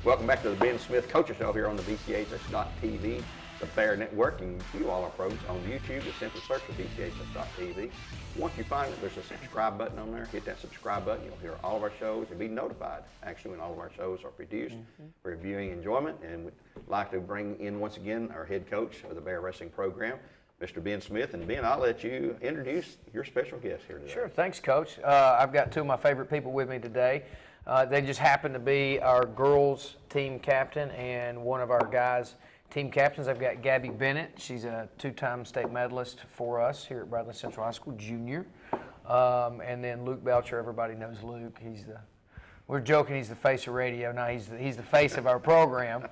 Welcome back to the Ben Smith Coaches Show here on the BCHS.TV, the Bear Network, and you all our programs on YouTube. Just simply search for BCHS.TV. Once you find it, there's a subscribe button on there. Hit that subscribe button. You'll hear all of our shows and be notified, actually, when all of our shows are produced for viewing enjoyment. And we'd like to bring in, once again, our head coach of the Bear Wrestling Program, Mr. Ben Smith. And Ben, I'll let you introduce your special guest here today. Sure, thanks, Coach. I've got two of my favorite people with me today. They just happen to be our girls' team captain and one of our guys' team captains. I've got Gabby Bennett. She's a two-time state medalist for us here at Bradley Central High School, junior. And then Luke Belcher. Everybody knows Luke. We're joking, he's the face of radio. No, he's the face of our program.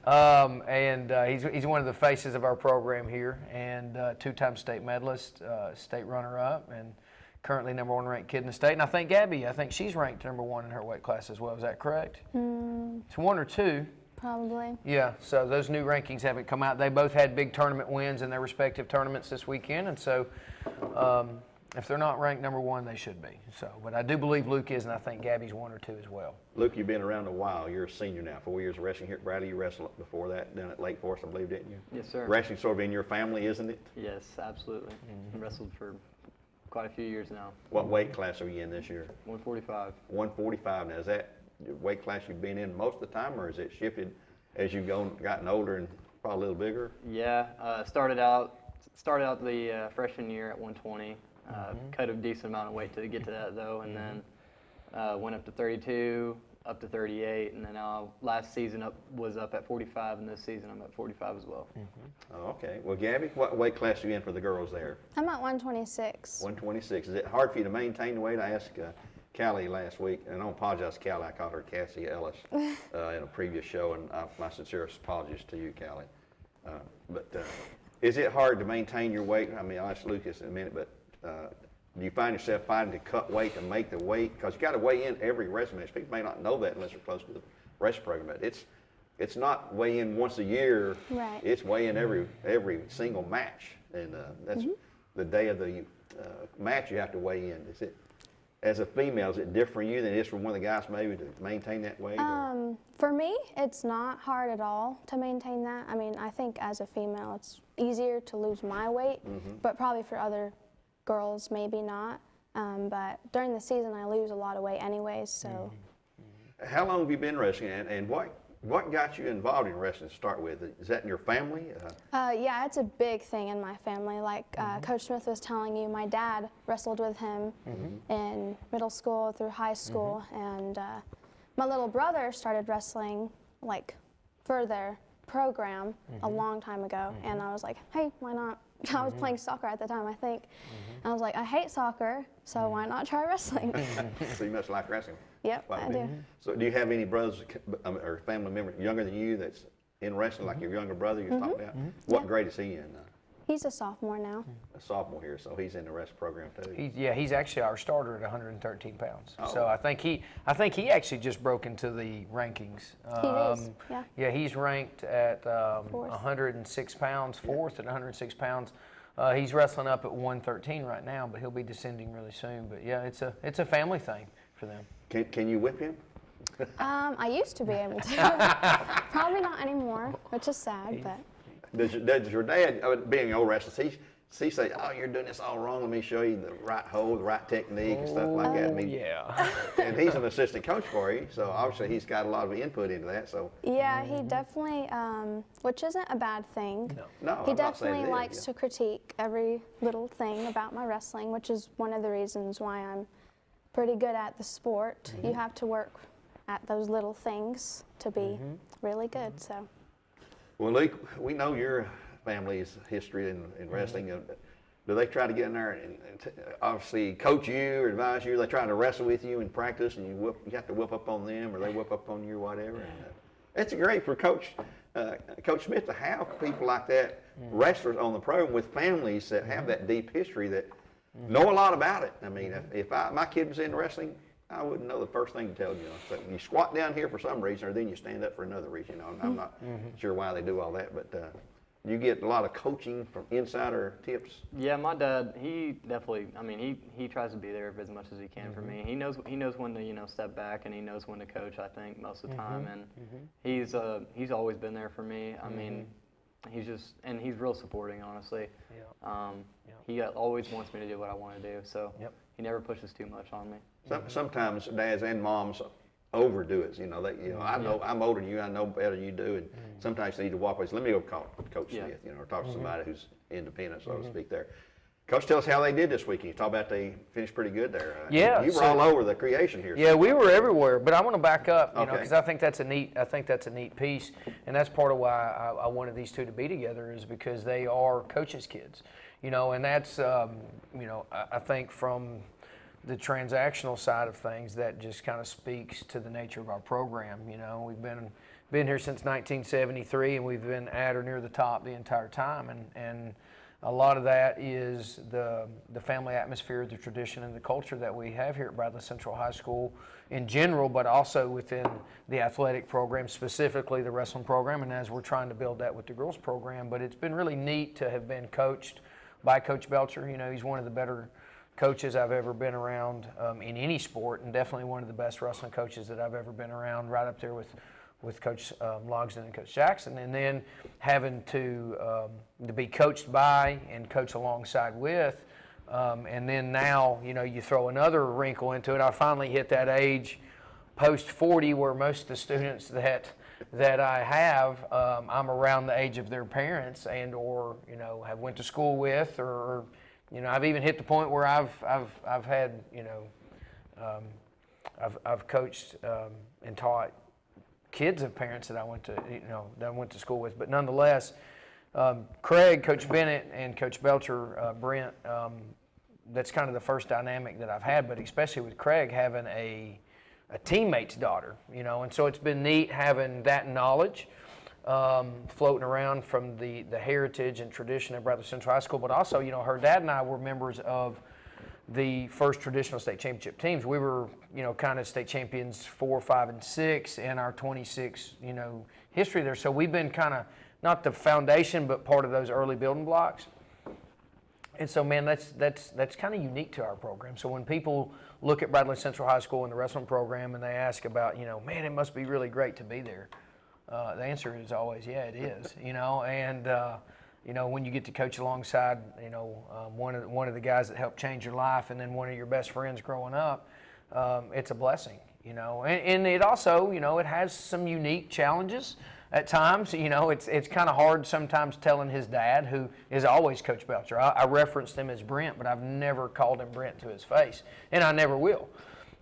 He's one of the faces of our program here, and two-time state medalist, state runner-up, and currently number one ranked kid in the state. And I think Gabby, she's ranked number one in her weight class as well. Is that correct? It's one or two. Probably. Yeah, so those new rankings haven't come out. They both had big tournament wins in their respective tournaments this weekend, and so if they're not ranked number one, they should be. So, but I do believe Luke is, and I think Gabby's one or two as well. Luke, you've been around a while. You're a senior now, 4 years of wrestling here at Bradley. You wrestled before that down at Lake Forest, I believe, didn't you? Yes, sir. Wrestling sort of in your family, isn't it? Yes, absolutely. Wrestled for quite a few years now. What weight class are you in this year? 145. 145. Now, is that the weight class you've been in most of the time, or is it shifted as you've gotten older and probably a little bigger? Yeah, started out the freshman year at 120. Cut a decent amount of weight to get to that though, and then went up to 32, up to 38, and then last season was up at 45, and this season I'm at 45 as well. Oh, okay. Well, Gabby, what weight class are you in for the girls there? I'm at 126. 126. Is it hard for you to maintain the weight? I asked Callie last week, and I don't apologize to Callie. I called her Cassie Ellis in a previous show, and my sincerest apologies to you, Callie. Is it hard to maintain your weight? I mean, I'll ask Lucas in a minute, but do you find yourself fighting to cut weight to make the weight? Because you got to weigh in every wrestling match. People may not know that unless they're close to the wrestling program. But it's not weigh in once a year. Right. It's weigh in every single match, and that's the day of the match you have to weigh in. Is it, as a female, is it different for you than it is for one of the guys maybe to maintain that weight? For me, it's not hard at all to maintain that. I mean, I think as a female, it's easier to lose my weight, but probably for other girls, maybe not. But during the season, I lose a lot of weight anyways, so. How long have you been wrestling, and what got you involved in wrestling to start with? Is that in your family? Yeah, it's a big thing in my family. Like Coach Smith was telling you, my dad wrestled with him in middle school through high school, and my little brother started wrestling like for their program a long time ago, and I was like, hey, why not? I was playing soccer at the time, I think. And I was like, I hate soccer, so why not try wrestling? So you must like wrestling. Yep, I do. So do you have any brothers or family members younger than you that's in wrestling, like your younger brother you're talking about? What grade is he in? He's a sophomore now. A sophomore here, so he's in the wrestling program too. He's actually our starter at 113 pounds. Oh. So I think he actually just broke into the rankings. He is, yeah. Yeah, he's ranked at Fourth. 106 pounds, fourth at 106 pounds. He's wrestling up at 113 right now, but he'll be descending really soon. But yeah, it's a family thing for them. Can you whip him? I used to be able to. Probably not anymore, which is sad, but. Does your dad, being an old wrestler, does he say, oh, you're doing this all wrong, let me show you the right hold, the right technique, and stuff like that? I mean, yeah. And he's an assistant coach for you, so obviously he's got a lot of input into that. So Yeah, he definitely, which isn't a bad thing. No, He I'm not saying definitely it is, likes to critique every little thing about my wrestling, which is one of the reasons why I'm pretty good at the sport. You have to work at those little things to be really good, so. Well, Luke, we know your family's history in wrestling. Do they try to get in there and obviously coach you or advise you? Are they trying to wrestle with you in practice, and you have to whip up on them, or they whip up on you, or whatever? And, it's great for Coach Smith to have people like that, wrestlers on the program with families that have that deep history that know a lot about it. I mean, if my kid was in wrestling, I wouldn't know the first thing to tell you. So you squat down here for some reason, or then you stand up for another reason. I'm not sure why they do all that, but you get a lot of coaching from insider tips? Yeah, my dad, he definitely, I mean, he tries to be there as much as he can for me. He knows when to, step back, and he knows when to coach, I think, most of the time. And he's always been there for me. I mean, he's real supporting, honestly. He always wants me to do what I want to do, so he never pushes too much on me. Sometimes dads and moms overdo it. I know I'm older than you. I know better than you do, and sometimes they need to walk away. So let me go call Coach Smith, or talk to somebody who's independent, so to speak. There, Coach, tell us how they did this weekend. You talk about they finished pretty good there. You were all over the creation here. Yeah, we were everywhere. But I want to back up, because Okay. I think that's a neat piece, and that's part of why I wanted these two to be together, is because they are coaches' kids, and that's I think from the transactional side of things, that just kind of speaks to the nature of our program. We've been here since 1973, and we've been at or near the top the entire time, and a lot of that is the family atmosphere, the tradition, and the culture that we have here at Bradley Central High School in general, but also within the athletic program, specifically the wrestling program, and as we're trying to build that with the girls program. But it's been really neat to have been coached by Coach Belcher. He's one of the better coaches I've ever been around in any sport, and definitely one of the best wrestling coaches that I've ever been around, right up there with Coach Logsdon and Coach Jackson. And then having to be coached by and coach alongside with, and then now, you throw another wrinkle into it. I finally hit that age post 40 where most of the students that I have, I'm around the age of their parents, and or have went to school with, or I've even hit the point where I've had I've coached and taught kids of parents that I went to school with. But nonetheless, Craig, Coach Bennett, and Coach Belcher, Brent, that's kind of the first dynamic that I've had. But especially with Craig having a teammate's daughter, and so it's been neat having that knowledge floating around from the heritage and tradition of Bradley Central High School. But also, her dad and I were members of the first traditional state championship teams. We were, kind of state champions 4, 5, and 6 in our 26, history there. So we've been kind of not the foundation, but part of those early building blocks. And so, man, that's kind of unique to our program. So when people look at Bradley Central High School and the wrestling program, and they ask about, man, it must be really great to be there. The answer is always, yeah, it is. And when you get to coach alongside, one of the guys that helped change your life, and then one of your best friends growing up, it's a blessing. And it also, it has some unique challenges at times. It's kind of hard sometimes telling his dad, who is always Coach Belcher. I referenced him as Brent, but I've never called him Brent to his face, and I never will.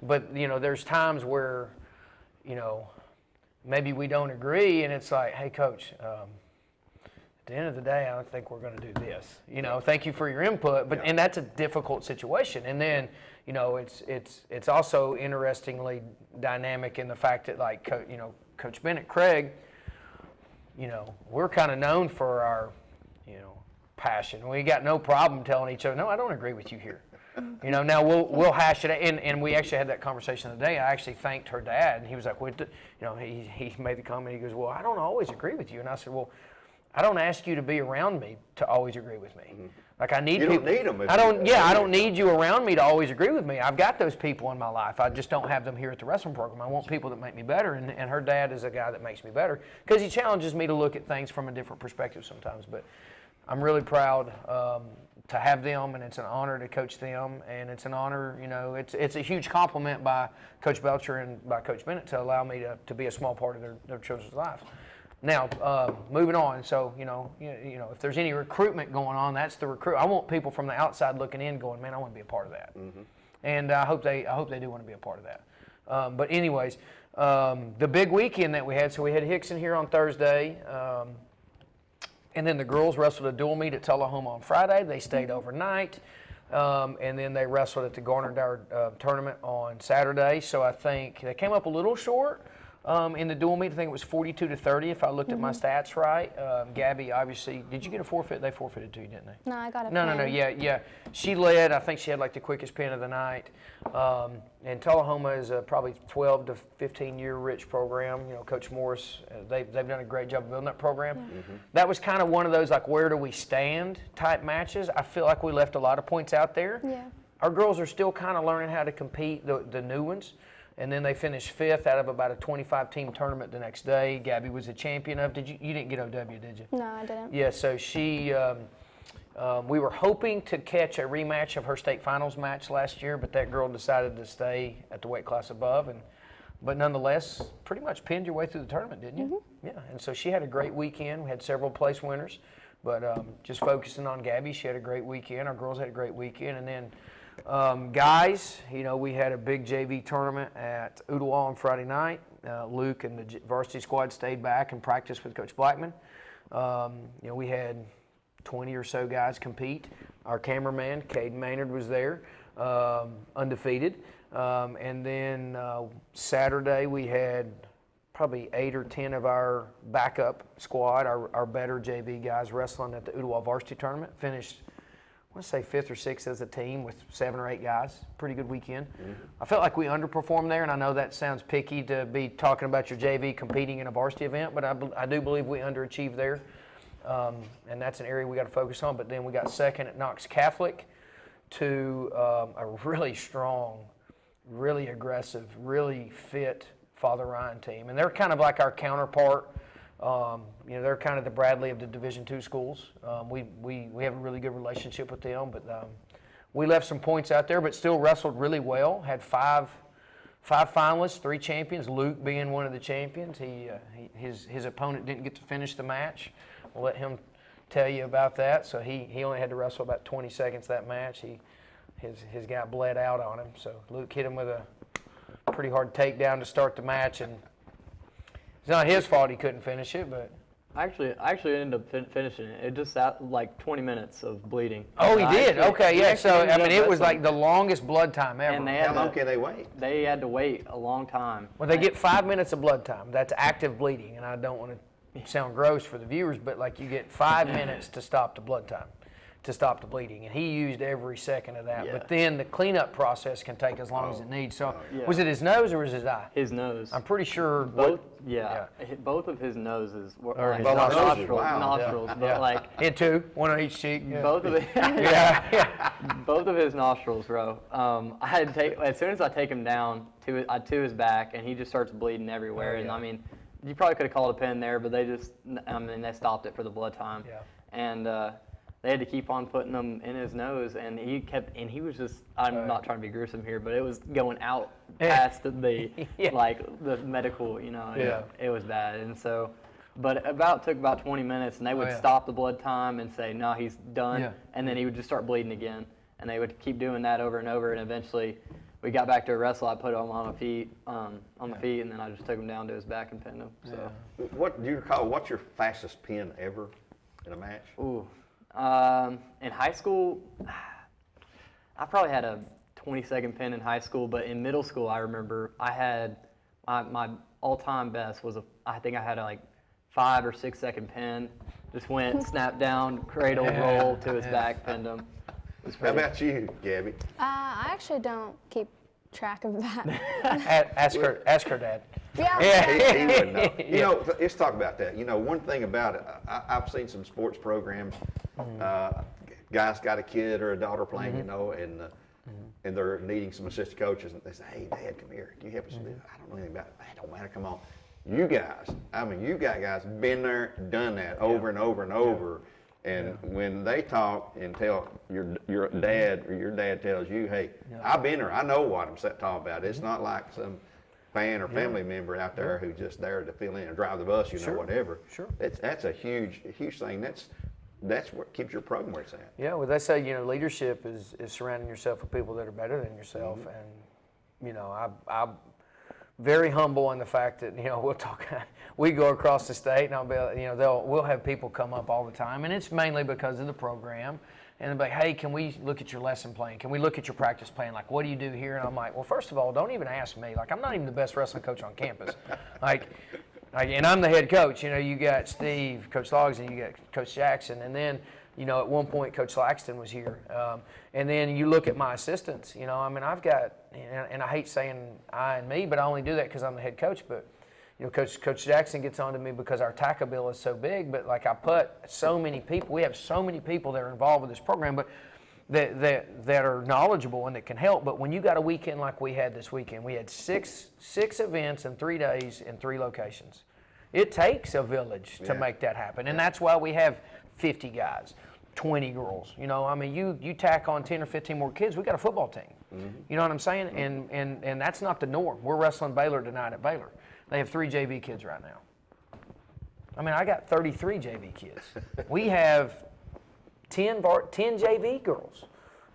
But there's times where, maybe we don't agree, and it's like, hey, Coach, at the end of the day, I don't think we're going to do this. Thank you for your input, but and that's a difficult situation. And then, it's also interestingly dynamic in the fact that, like, Coach Bennett, Craig, we're kind of known for our, passion. We got no problem telling each other, no, I don't agree with you here. Now we'll hash it, and we actually had that conversation today. I actually thanked her dad, and he was like, he made the comment. He goes, well, I don't always agree with you, and I said, well, I don't ask you to be around me to always agree with me. Mm-hmm. Like, I need you people. Don't need them. I don't need you around me to always agree with me. I've got those people in my life. I just don't have them here at the wrestling program. I want people that make me better, and her dad is a guy that makes me better because he challenges me to look at things from a different perspective sometimes. But I'm really proud to have them, and it's an honor to coach them, and it's an honor, it's a huge compliment by Coach Belcher and by Coach Bennett to allow me to be a small part of their children's lives. Now, moving on, so, if there's any recruitment going on, that's the recruit. I want people from the outside looking in going, man, I want to be a part of that. Mm-hmm. And I hope they do want to be a part of that. But anyways, the big weekend that we had, so we had Hickson here on Thursday, and then the girls wrestled a dual meet at Tullahoma on Friday. They stayed overnight, and then they wrestled at the Garner Dower tournament on Saturday. So I think they came up a little short. In the dual meet, I think it was 42-30 if I looked at my stats right. Gabby, obviously, did you get a forfeit? They forfeited to you, didn't they? No, I got a No, pin. yeah. She led. I think she had like the quickest pin of the night. And Tullahoma is a probably 12 to 15 year rich program. You know, Coach Morris, they've done a great job building that program. That was kind of one of those like where do we stand type matches. I feel like we left a lot of points out there. Yeah. Our girls are still kind of learning how to compete, the new ones. And then they finished 5th out of about a 25-team tournament the next day. Gabby was a champion of. You didn't get OW, did you? No, I didn't. Yeah. So she, we were hoping to catch a rematch of her state finals match last year, but that girl decided to stay at the weight class above, but nonetheless, pretty much pinned your way through the tournament, didn't you? Yeah. And so she had a great weekend. We had several place winners, but just focusing on Gabby, she had a great weekend. Our girls had a great weekend, and then. Guys, you know, we had a big JV tournament at Ottawa on Friday night. Luke and the varsity squad stayed back and practiced with Coach Blackman. You know, we had 20 or so guys compete. Our cameraman, Caden Maynard, was there, undefeated. And then Saturday we had probably 8 or 10 of our backup squad, our better JV guys wrestling at the Ottawa varsity tournament. Finished, I want to say 5th or 6th as a team with 7 or 8 guys. Pretty good weekend. I felt like we underperformed there, and I know that sounds picky to be talking about your JV competing in a varsity event, but I do believe we underachieved there, and that's an area we got to focus on. But then we got second at Knox Catholic to a really strong, really aggressive, really fit Father Ryan team, and they're kind of like our counterpart. You know, they're kind of the Bradley of the Division II schools. We have a really good relationship with them, but we left some points out there, but still wrestled really well. Had five finalists, 3 champions. Luke being one of the champions. His opponent didn't get to finish the match. We'll let him tell you about that. So he only had to wrestle about 20 seconds that match. His guy bled out on him. So Luke hit him with a pretty hard takedown to start the match, and it's not his fault he couldn't finish it, but. I actually ended up finishing it. It just sat like 20 minutes of bleeding. Oh, he did? Okay, yeah. So, I mean, it was like like the longest blood time ever. And How long can they wait? They had to wait a long time. Well, they get 5 minutes of blood time. That's active bleeding, and I don't want to sound gross for the viewers, but like you get 5 minutes to stop the blood time, to stop the bleeding, and he used every second of that. Yeah. But then the cleanup process can take as long as it needs. So, Yeah. was it his nose or was it his eye? His nose. I'm pretty sure. Both, both of his noses were like his nostrils. Wow. nostrils, but Yeah. like Hit 2, one on each cheek. Yeah. both of it. Yeah. Both of his nostrils, bro. I had to take as soon as I take him down to his back, and he just starts bleeding everywhere. Oh, And yeah. I mean, you probably could have called a pin there, but they stopped it for the blood time. Yeah. And they had to keep on putting them in his nose, and he was just. I'm not trying to be gruesome here, but it was going out past the Yeah. like the medical, you know. Yeah. It was bad, and so. But took about 20 minutes, and they would yeah. stop the blood time and say, "No, he's done," Yeah. and then he would just start bleeding again, and they would keep doing that over and over, and eventually, we got back to a wrestle. I put him on the feet, and then I just took him down to his back and pinned him. So, What do you recall? What's your fastest pin ever in a match? ooh, in high school, I probably had a 20-second pin in high school, but in middle school, I remember I had my all-time best was I think I had a like 5 or 6 second pin. Just went, snapped down, cradle roll to his back, pinned him. It was How pretty. about you, Gabby? I actually don't keep track of that. Ask her dad. Yeah. He wouldn't know. You know, let's talk about that. You know, one thing about it, I've seen some sports programs. Guys got a kid or a daughter playing, you know, and they're needing some assistant coaches, and they say, "Hey, Dad, come here. Can you help us with this?" I don't know anything about it. It don't matter. Come on. You guys, I mean, you got guys been there, done that over and over and over. And when they talk and tell your dad, or your dad tells you, "Hey, I've been there. I know what I'm talking about." It's not like some fan or family member out there who's just there to fill in or drive the bus, you know, whatever. Sure. That's a huge thing. That's what keeps your program where it's at. Yeah, well, they say, you know, leadership is surrounding yourself with people that are better than yourself. And, you know, I'm very humble in the fact that, you know, we go across the state and I'll be, you know, we'll have people come up all the time. And it's mainly because of the program And they're like, hey, can we look at your lesson plan? Can we look at your practice plan? Like, what do you do here? And I'm like, well, first of all, don't even ask me. Like, I'm not even the best wrestling coach on campus. And I'm the head coach. You know, you got Steve, Coach Logs, and you got Coach Jackson. And then, you know, at one point, Coach Laxton was here. And then you look at my assistants. You know, I mean, I've got, and I hate saying I and me, but I only do that because I'm the head coach. But, you know, Coach Jackson gets on to me because our tackle bill is so big. But, like, I put so many people, we have so many people that are involved with this program, but that are knowledgeable and that can help. But when you got a weekend like we had this weekend, we had six events in 3 days in 3 locations. It takes a village to make that happen. And that's why we have 50 guys, 20 girls. You know, I mean, you tack on 10 or 15 more kids, we got a football team. You know what I'm saying? And that's not the norm. We're wrestling Baylor tonight at Baylor. They have 3 JV kids right now. I mean, I got 33 JV kids. We have 10 JV girls.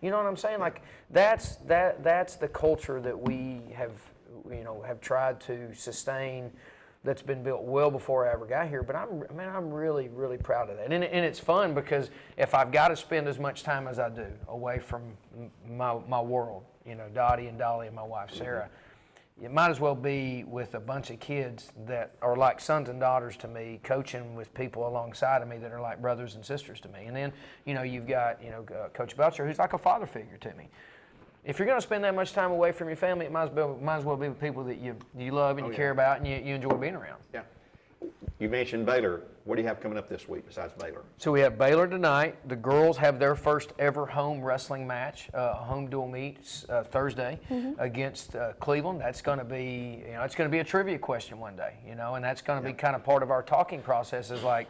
You know what I'm saying? Like, that's the culture that we have tried to sustain. That's been built well before I ever got here. But I'm really, really proud of that. And it's fun because if I've got to spend as much time as I do away from my world, you know, Dottie and Dolly and my wife Sarah, it might as well be with a bunch of kids that are like sons and daughters to me, coaching with people alongside of me that are like brothers and sisters to me. And then, you know, you've got, you know, Coach Belcher, who's like a father figure to me. If you're going to spend that much time away from your family, it might as well be with people that you love and you care about and you enjoy being around. Yeah. You mentioned Baylor. What do you have coming up this week besides Baylor? So we have Baylor tonight. The girls have their first ever home wrestling match, home dual meet Thursday against Cleveland. That's going to be, you know, it's going to be a trivia question one day, you know, and that's going to be kind of part of our talking process is like,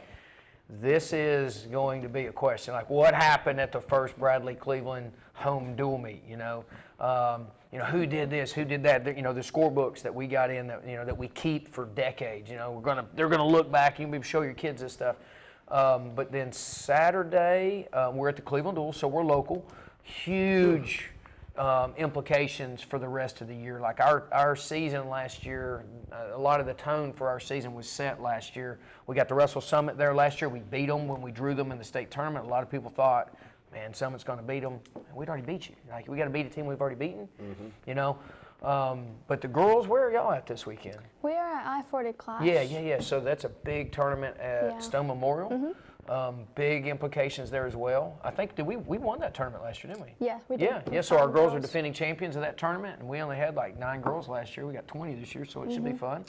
this is going to be a question, like what happened at the first Bradley-Cleveland home dual meet, you know? You know, who did this, who did that? You know, the scorebooks that we got in that, you know, that we keep for decades, you know, they're gonna look back, you can show your kids this stuff. But then Saturday, we're at the Cleveland Duel, so we're local. Huge implications for the rest of the year. Like our season last year, a lot of the tone for our season was set last year. We got the Wrestle Summit there last year. We beat them when we drew them in the state tournament. A lot of people thought, man, Summit's going to beat them. We'd already beat you. Like, we got to beat a team we've already beaten, you know. But the girls, where are y'all at this weekend? We are at I-40 class. Yeah. So that's a big tournament at Stone Memorial. Big implications there as well. I think we won that tournament last year, didn't we? Yeah, we did. Yeah. So our girls are defending champions of that tournament, and we only had like 9 girls last year. We got 20 this year, so it should be fun.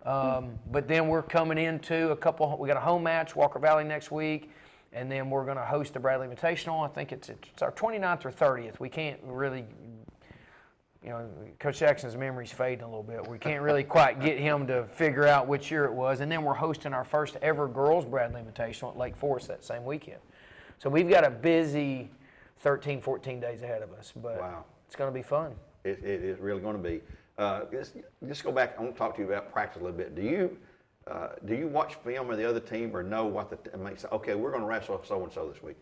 But then we're coming into we got a home match, Walker Valley next week, and then we're going to host the Bradley Invitational. I think it's our 29th or 30th. We can't really, you know, Coach Jackson's memory's fading a little bit. We can't really quite get him to figure out which year it was. And then we're hosting our first ever girls Bradley Invitational at Lake Forest that same weekend. So we've got a busy 13, 14 days ahead of us, but it's going to be fun. It is really going to be. Just go back. I want to talk to you about practice a little bit. Do you watch film of the other team or know what okay, we're going to wrestle so-and-so this week.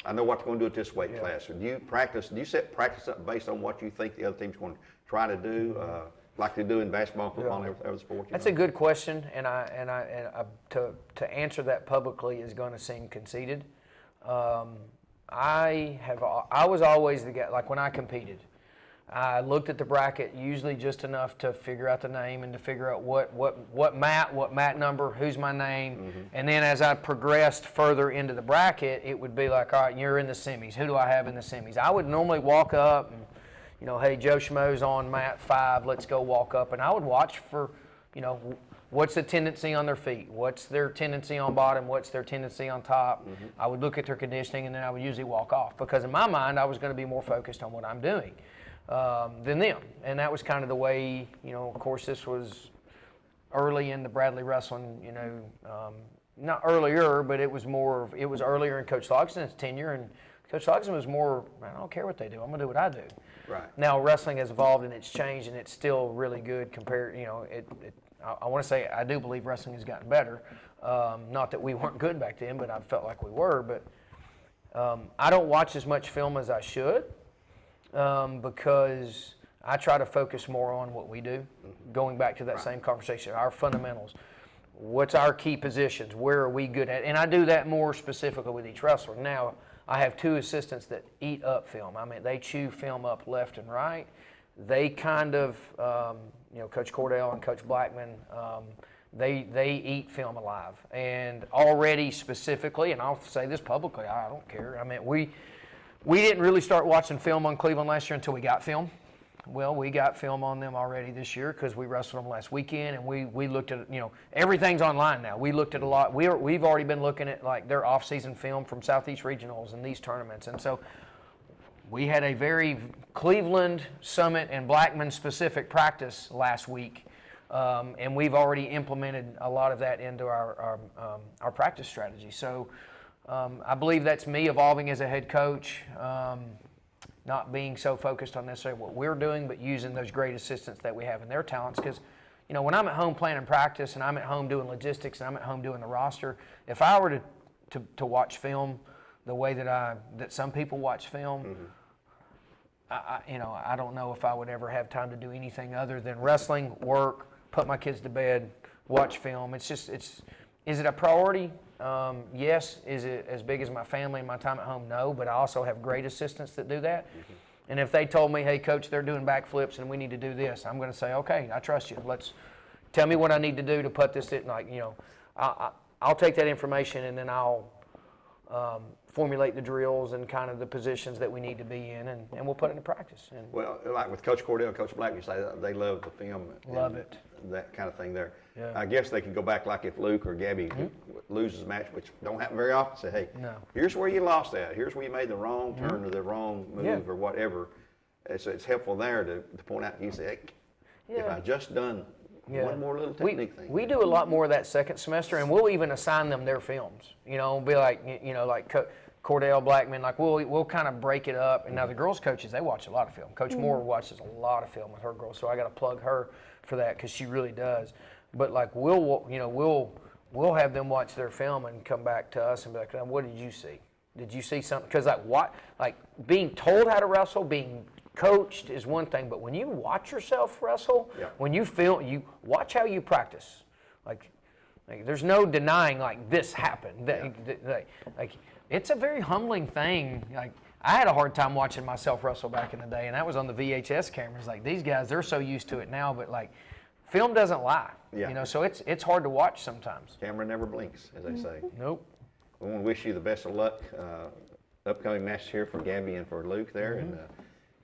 I know what they're going to do at this weight class. Do you set practice up based on what you think the other team's going to try to do, like they do in basketball, football, and every sport? That's a good question, and to answer that publicly is going to seem conceited. I was always the guy, like when I competed, I looked at the bracket usually just enough to figure out the name and to figure out what mat number, who's my name, and then as I progressed further into the bracket, it would be like, all right, you're in the semis. Who do I have in the semis? I would normally walk up and, you know, hey, Joe Schmo's on mat 5, let's go walk up, and I would watch for, you know, what's the tendency on their feet, what's their tendency on bottom, what's their tendency on top. I would look at their conditioning, and then I would usually walk off because in my mind I was going to be more focused on what I'm doing than them. And that was kind of the way, you know, of course this was early in the Bradley wrestling, you know, not earlier, but it was earlier in Coach Logson's tenure, and Coach Logson was more, I don't care what they do, I'm going to do what I do. Right. Now wrestling has evolved and it's changed and it's still really good compared, you know, I want to say I do believe wrestling has gotten better. Not that we weren't good back then, but I felt like we were. But I don't watch as much film as I should because I try to focus more on what we do. Going back to that same conversation, our fundamentals. What's our key positions? Where are we good at? And I do that more specifically with each wrestler. Now, I have 2 assistants that eat up film. I mean, they chew film up left and right. They kind of, Coach Cordell and Coach Blackman, they eat film alive. And already specifically, and I'll say this publicly, I don't care. I mean, we didn't really start watching film on Cleveland last year until we got film. Well, we got film on them already this year because we wrestled them last weekend, and we looked at, everything's online now. We looked at a lot. We've already been looking at like their off-season film from Southeast Regionals and these tournaments, and so we had a very Cleveland, Summit, and Blackman specific practice last week, and we've already implemented a lot of that into our practice strategy. So I believe that's me evolving as a head coach. Not being so focused on necessarily what we're doing, but using those great assistants that we have and their talents. Because, when I'm at home planning practice and I'm at home doing logistics and I'm at home doing the roster, if I were to watch film the way that some people watch film, I don't know if I would ever have time to do anything other than wrestling, work, put my kids to bed, watch film. Is it a priority? Yes. Is it as big as my family and my time at home? No, but I also have great assistants that do that. And if they told me, hey, Coach, they're doing backflips and we need to do this, I'm going to say, okay, I trust you. Let's tell me what I need to do to put this in. I'll take that information and then I'll formulate the drills and kind of the positions that we need to be in, and we'll put it into practice. And well, like with Coach Cordell and Coach Black, you say they love the film. Love it. That kind of thing there. Yeah. I guess they can go back, like if Luke or Gabby loses a match, which don't happen very often, say, hey, here's where you lost at. Here's where you made the wrong turn or the wrong move or whatever. It's helpful there to point out, you say, hey, if I just done one more little technique thing. We do a lot more of that second semester, and we'll even assign them their films. Be like, like Cordell, Blackman, like we'll kind of break it up. And now the girls' coaches, they watch a lot of film. Coach Moore watches a lot of film with her girls, so I got to plug her for that because she really does. But like we'll have them watch their film and come back to us and be like, what did you see? Did you see something? Because like being told how to wrestle, being coached is one thing, but when you watch yourself wrestle, when you film, you watch how you practice. Like there's no denying like this happened. Like it's a very humbling thing. Like I had a hard time watching myself wrestle back in the day, and that was on the VHS cameras. Like these guys, they're so used to it now, but like film doesn't lie. So it's hard to watch sometimes. Camera never blinks, as they say. Nope. I want to wish you the best of luck. Upcoming matches here for Gabby and for Luke there, and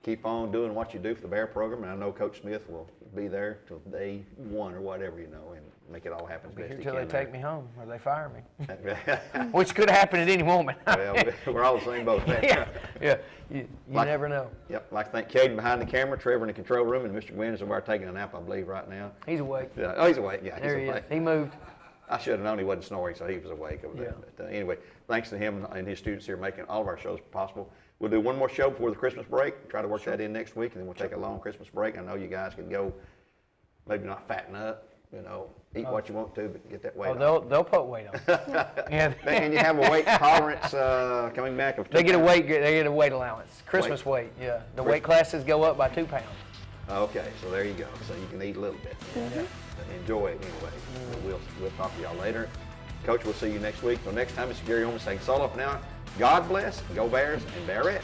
keep on doing what you do for the Bear program. And I know Coach Smith will be there till day 1 or whatever, and make it all happen as best he can. Until they take me home or they fire me, Yeah. which could happen at any moment. Well, we're all the same boat. You never know. Yep. I'd like to thank Caden behind the camera, Trevor in the control room, and Mr. Gwynn is over there taking a nap, I believe, right now. He's awake. Yeah. Oh, he's awake. Yeah, There he's he awake. is. He moved. I should have known he wasn't snoring, so he was awake over there. Yeah. But anyway, thanks to him and his students here making all of our shows possible. We'll do one more show before the Christmas break. Try to work that in next week, and then we'll take a long Christmas break. I know you guys can go, maybe not fatten up, eat what you want to, but get that weight off. They'll put weight on. Yeah. And you have a weight tolerance coming back of 2 They get a pounds. weight allowance. Christmas weight. Yeah. The weight classes go up by 2 pounds. Okay, so there you go. So you can eat a little bit. Enjoy it anyway. We'll talk to y'all later. Coach, we'll see you next week. Till next time, it's Gary Ownbey saying so long for now. God bless, go Bears, and Bearettes.